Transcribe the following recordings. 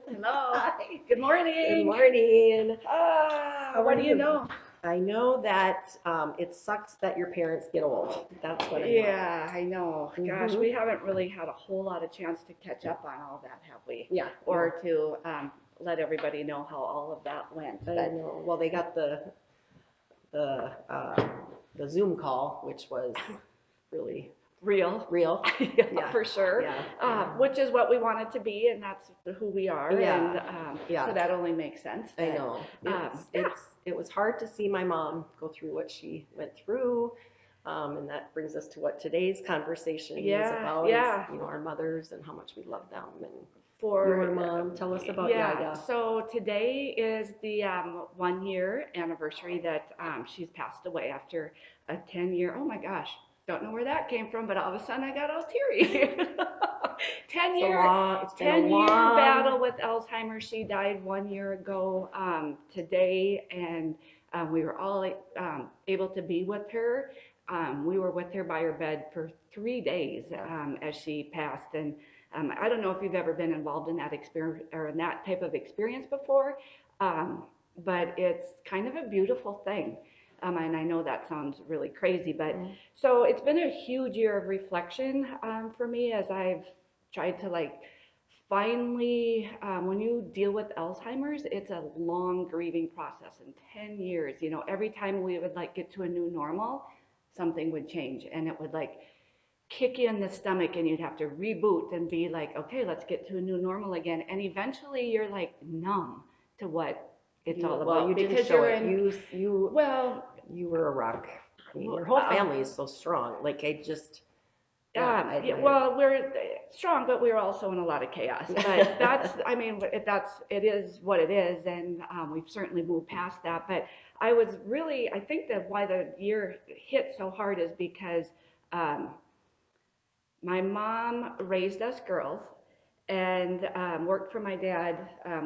Hello. Hi. Good Good morning. morning. How What are do you you? know? I know that it sucks that your parents get old. That's what I know. Yeah, I know. Gosh, Mm-hmm. we haven't really had a whole lot of chance to catch up on all that, have we? Yeah, no, Or to let everybody know how all of that went. I But know. Well, they got the the Zoom call, which was really real. real. Yeah, Yeah, for sure. yeah, Which is what we want it to be, and that's who we are. And yeah, so yeah. that only makes sense. I But know. yeah, It was hard to see my mom go through what she went through. And that brings us to what today's conversation is yeah, about is, yeah. our mothers and how much we love them. And For your mom, tell us about yeah, YaYa. so today is the 1 year anniversary that she's passed away after a 10 year. Oh my gosh, don't know where that came from, but all of a sudden I got all teary. 10 year It's been a 10 year long, battle with Alzheimer's. She died 1 year ago today, and we were all able to be with her. We were with her by her bed for 3 days yeah. as she passed, and I don't know if you've ever been involved in that experience or in that type of experience before, um, but it's kind of a beautiful thing. And I know that sounds really crazy, but Mm. so it's been a huge year of reflection for me as I've tried to like finally, when you deal with Alzheimer's, it's a long grieving process. In 10 years, every time we would like get to a new normal, something would change and it would like kick you in the stomach and you'd have to reboot and be like, okay, let's get to a new normal again. And eventually you're like numb to what it's all Well, you about didn't because show you're it. in, well, You were a rock. I mean, your whole uh, family is so strong. Like I just, yeah, I yeah, admire it. well, we're strong, but we're also in a lot of chaos. But that's, I mean, it is what it is, and we've certainly moved past that. But I was really, I think that why the year hit so hard is because um, my mom raised us girls and worked for my dad.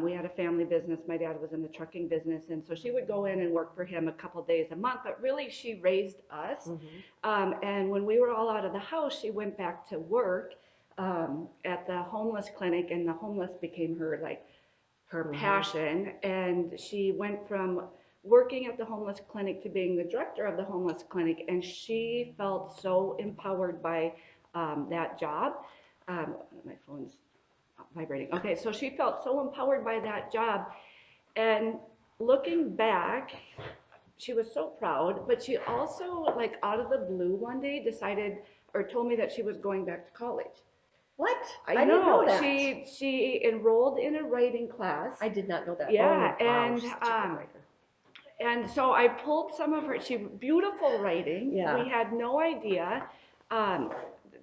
We had a family business. My dad was in the trucking business, and so she would go in and work for him a couple days a month. But really, she raised us. Hmm. And when we were all out of the house, she went back to work at the homeless clinic, and the homeless became her Hmm. passion. And she went from working at the homeless clinic to being the director of the homeless clinic, and she felt so empowered by that job. My phone's vibrating. Okay, so she felt so empowered by that job. And looking back, she was so proud, but she also, like out of the blue one day, decided or told me that she was going back to college. What? I I didn't know know. that. She enrolled in a writing class. I did not know that. Yeah, Oh, wow, she's such a good writer. and so I pulled some of her, she beautiful writing. Yeah. We had no idea um,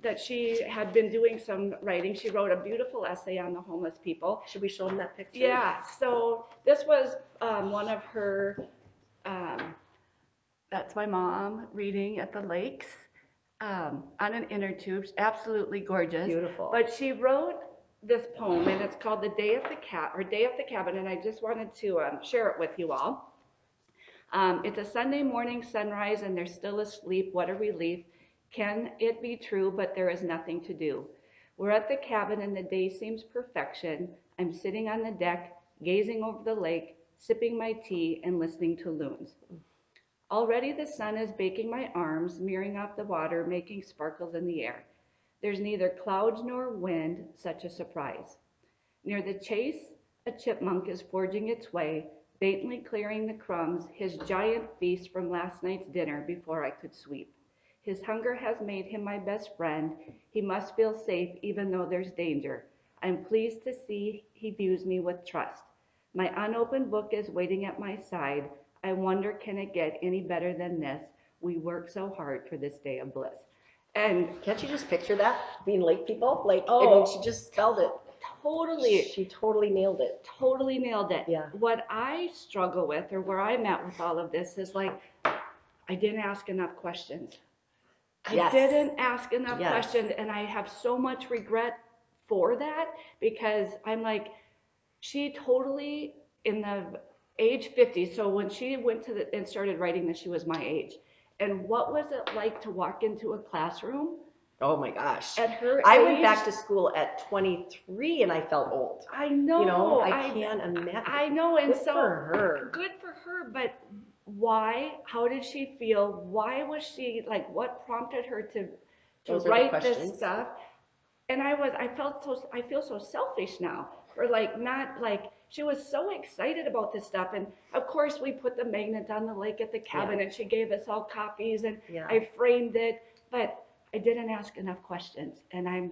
that she had been doing some writing. She wrote a beautiful essay on the homeless people. Should we show them that picture? Yeah, so this was one of her, um, that's my mom reading at the lakes on an inner tube, absolutely gorgeous. Beautiful. But she wrote this poem, and it's called "The Day of the Cat" or "Day of the Cabin," and I just wanted to share it with you all. It's a Sunday morning sunrise and they're still asleep. What a relief. Can it be true? But there is nothing to do. We're at the cabin and the day seems perfection. I'm sitting on the deck, gazing over the lake, sipping my tea and listening to loons. Already the sun is baking my arms, mirroring off the water, making sparkles in the air. There's neither clouds nor wind, such a surprise. Near the chase, a chipmunk is forging its way, daintily clearing the crumbs, his giant feast from last night's dinner before I could sweep. His hunger has made him my best friend. He must feel safe even though there's danger. I'm pleased to see he views me with trust. My unopened book is waiting at my side. I wonder, can it get any better than this? We work so hard for this day of bliss. And Can't you just picture that being lake people? Like, I mean, she oh, just spelled it. totally. She totally nailed it. Totally nailed it. Yeah. What I struggle with, or where I'm at with all of this, is like, I didn't ask enough questions. I Yes. didn't ask enough Yes. questions, and I have so much regret for that because I'm like, she totally, in the age 50, so when she went to and started writing this, she was my age. And what was it like to walk into a classroom Oh my gosh. At her I age, went back to school at 23 and I felt old. I know. You know, I can't imagine. I know, and Good so for her. good for her, but why? How did she feel? Why was she like? What prompted her to Those are the write this questions. stuff? And I feel so selfish now for like not like she was so excited about this stuff, and of course we put the magnet on the lake at the cabin, Yeah. and she gave us all copies, and Yeah. I framed it, but I didn't ask enough questions, and I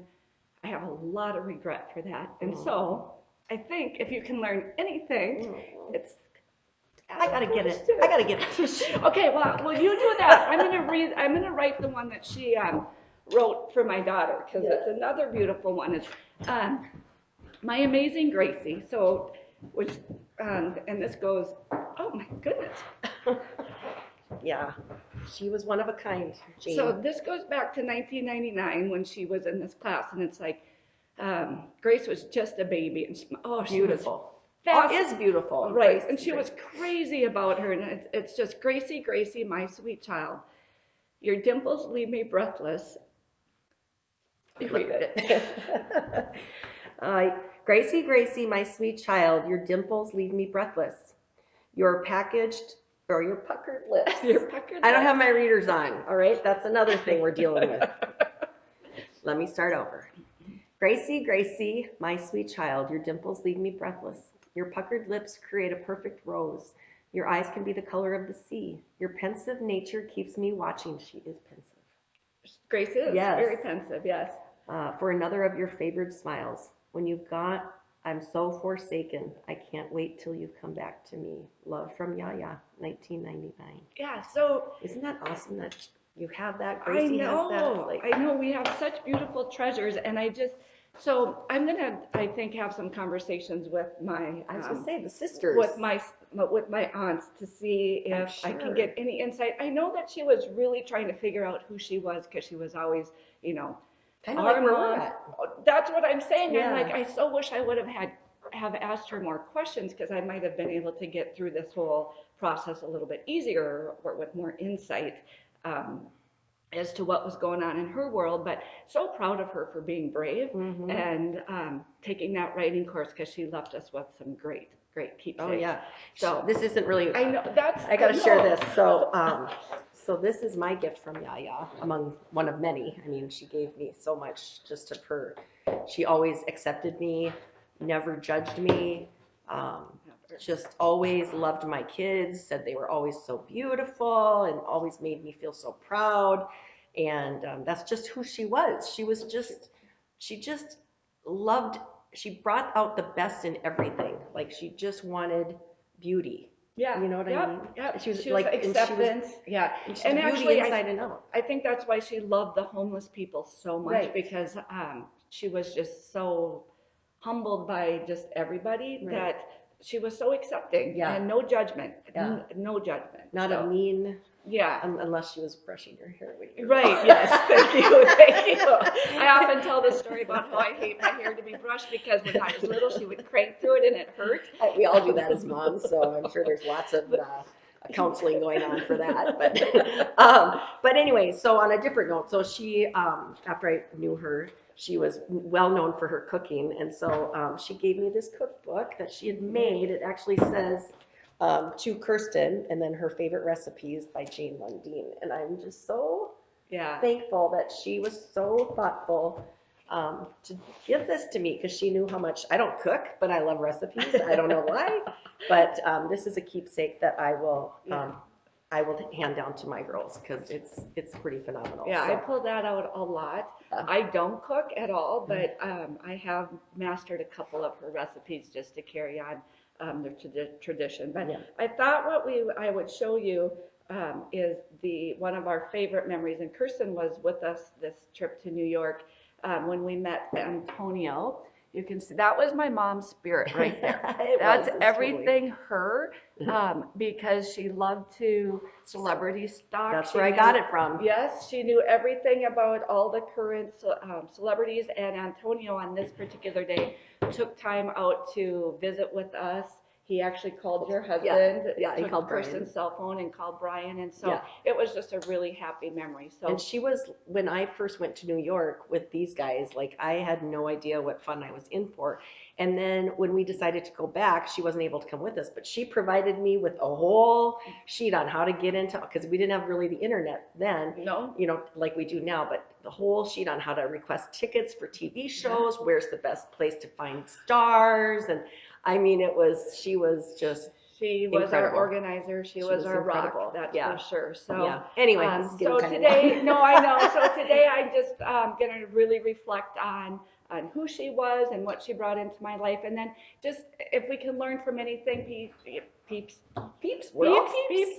have a lot of regret for that. And so I think if you can learn anything, it's I gotta get it. I gotta get it. okay. Well, you do that. I'm gonna write the one that she wrote for my daughter because it's another beautiful one. It's My Amazing Gracie. So, which and this goes. Oh my goodness. Yeah, she was one of a kind, Jane. So this goes back to 1999 when she was in this class, and it's like Grace was just a baby, and she beautiful. was Is beautiful, right? Grace, And she was crazy about her, and it's just Gracie, Gracie, my sweet child. Your dimples leave me breathless. You read it. Gracie, Gracie, my sweet child, your dimples leave me breathless. Your packaged or your puckered lips. Your puckered I don't lips. have my readers on, all right? That's another thing we're dealing with. Let me start over. Gracie, Gracie, my sweet child, your dimples leave me breathless. Your puckered lips create a perfect rose. Your eyes can be the color of the sea. Your pensive nature keeps me watching. She is pensive. Grace is very pensive, yes. For another of your favored smiles. When you've got, I'm so forsaken. I can't wait till you've come back to me. Love from YaYa, 1999. Yeah, so isn't that awesome that you have that? Gracie has that. I know we have such beautiful treasures, and so I'm gonna, I think, have some conversations with my, I was gonna say the sisters, with my aunts to see if I can get any insight. I know that she was really trying to figure out who she was because she was always, kind of like where we're at. That's what I'm saying. Yeah. I'm like, I so wish I would have asked her more questions because I might have been able to get through this whole process a little bit easier or with more insight as to what was going on in her world. But so proud of her for being brave and taking that writing course because she left us with some great keepsakes. Oh yeah. So this isn't really. I know I got to share this. So this is my gift from YaYa, among one of many. I mean, she gave me so much just of her. She always accepted me, never judged me, just always loved my kids, said they were always so beautiful, and always made me feel so proud. And that's just who she was. She just loved, she brought out the best in everything. Like she just wanted beauty. Yeah, you know what I mean? Yeah, she was like acceptance. And actually, inside and out. I think that's why she loved the homeless people so much because she was just so humbled by just everybody that she was so accepting and no judgment. No judgment. Not a mean. Yeah. Unless she was brushing her hair with you. Right, yes. Thank you. I often tell the story about how I hate my hair to be brushed because when I was little, she would crank through it and it hurt. We all do that as moms, so I'm sure there's lots of counseling going on for that. But anyway, so on a different note, so she, after I knew her, she was well known for her cooking. And so she gave me this cookbook that she had made. It actually says, to Kirsten, and then her favorite recipes by Jane Lundeen. And I'm just so thankful that she was so thoughtful to give this to me because she knew how much I don't cook, but I love recipes. I don't know why, but this is a keepsake that I will hand down to my girls because it's pretty phenomenal. Yeah, so. I pull that out a lot. I don't cook at all, but I have mastered a couple of her recipes just to carry on the tradition. But I thought I would show you is one of our favorite memories. And Kirsten was with us this trip to New York when we met Antonio. You can see that was my mom's spirit right there. That's everything her because she loved to celebrity stalk. That's where I got it from. Yes, she knew everything about all the current celebrities, and Antonio on this particular day took time out to visit with us. he actually called your husband, yeah, he took called the person's Brian. cell phone and called Brian, and so Yeah. it was just a really happy memory. So And she was, when I first went to New York with these guys, like I had no idea what fun I was in for. And then when we decided to go back, she wasn't able to come with us, but she provided me with a whole sheet on how to get into, because we didn't have really the internet then, no, like we do now, but the whole sheet on how to request tickets for TV shows, where's the best place to find stars. And I mean, she was just she was our incredible. organizer. She was our incredible. rock, that's Yeah. for sure. So, Yeah. Anyway, this is getting so kind of today, long. no, I know. So today, I'm just going to really reflect on who she was and what she brought into my life, and then just if we can learn from anything, peeps, We're all peeps,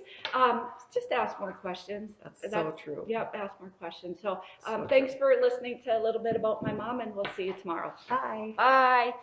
just ask more questions. That's so true. Yep, ask more questions. So, So thanks true. for listening to a little bit about my mom, and we'll see you tomorrow. Bye. Bye.